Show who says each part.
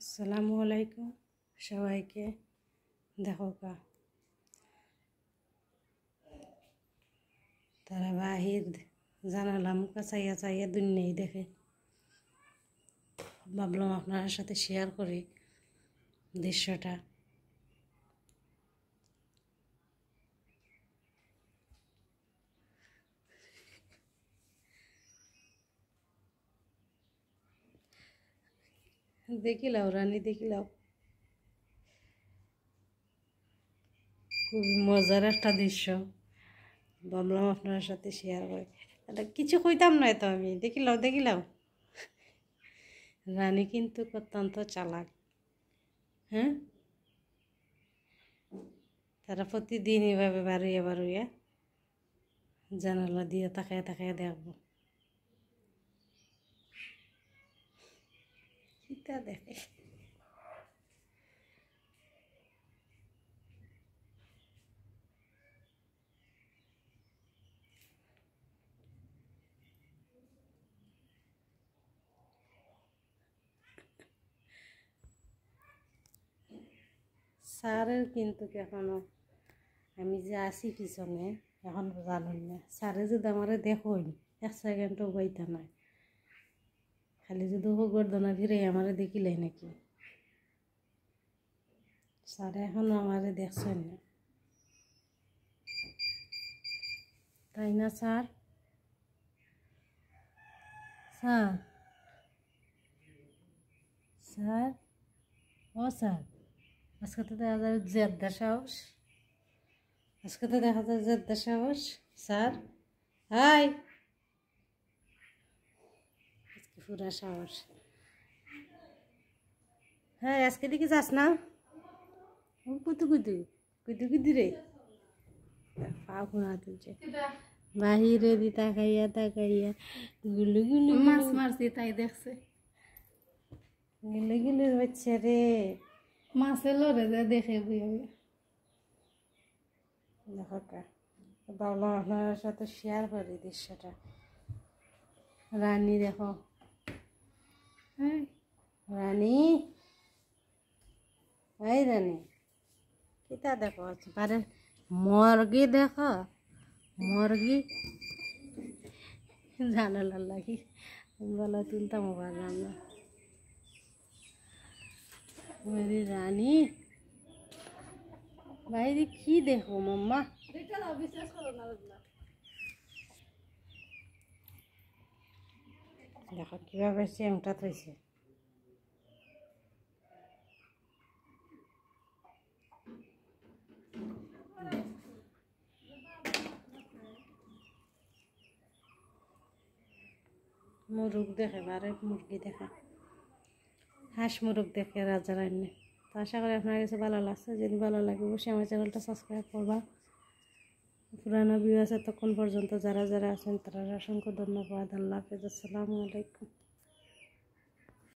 Speaker 1: আসসালামু আলাইকুম সবাইকে। দেখো কা তারা বাহির জানালাম চাইয়া চাইয়া দুনিয়াই দেখে। ভাবলাম আপনার সাথে শেয়ার করি দৃশ্যটা। দেখিলাও রানী, দেখিলাও খুব মজার একটা দৃশ্য। ভাবলাম আপনার সাথে শেয়ার করি। এটা কিছু কইতাম না তো আমি। দেখিলাও দেখিলাও রানী কিন্তু অত্যন্ত চালাক। হ্যাঁ, তারা প্রতিদিন এভাবে বারুইয়া বারুইয়া জানালা দিয়ে তাকায় তাকায় দেখবো কিতা দেখে। স্যারের কিন্তু এখনো আমি যে আসি পিছনে এখন জানুন না। স্যারে যদি আমার দেখুন এক সেকেন্ডও বইতা নাই, খালি যদি গর্দনা ফিরে আমার দেখিলাই নাকি। স্যারে এখনো আমার দেখছেন না, তাই না স্যার? স্যার স্যার ও স্যার, আজকে তো দেখা যায় জেদ্দা সাহস। আজকে তো দেখা যায় জেদ্দা সাহস। স্যার হাই, আজকে পুরা সাহস। হ্যাঁ, আজকে দিকে যাস না। কুতু কুতু কুতু কুতু রে পা ঘোরা তুলছে বাহিরে দি তাকাইয়া তাকাইয়া গুলু গুলু
Speaker 2: মাছ মারছি তাই দেখছে।
Speaker 1: গুলু গুলু হচ্ছে রে।
Speaker 2: মাছে লড়ে যায় দেখে বুঝে।
Speaker 1: দেখো কা, ভাবলাম আপনার সাথে শেয়ার করি দৃশ্যটা। রানী দেখো,
Speaker 2: হ্যাঁ,
Speaker 1: রানী এই রানী কিতা দেখো পারে মুরগি দেখো, মুরগি জানালার লাগি গলা তুলতাম পারলাম না। মেরি রানী বাইরে কি দেখো মাম্মা। দেখো কিভাবে চেমটা থইছে। মুরগ দেখে বারে মুরগি দেখে, হাঁস মুরগ দেখে রাজা রান্না। তো আশা করি আপনার কাছে ভালো লাগছে। যদি ভালো লাগে অবশ্যই আমার চ্যানেলটা সাবস্ক্রাইব করবা। পুরানো ভিউ আছে তখন পর্যন্ত যারা যারা আছেন তারা অসংখ্য ধন্যবাদ। আল্লাহ হাফেজ, আসসালামু আলাইকুম।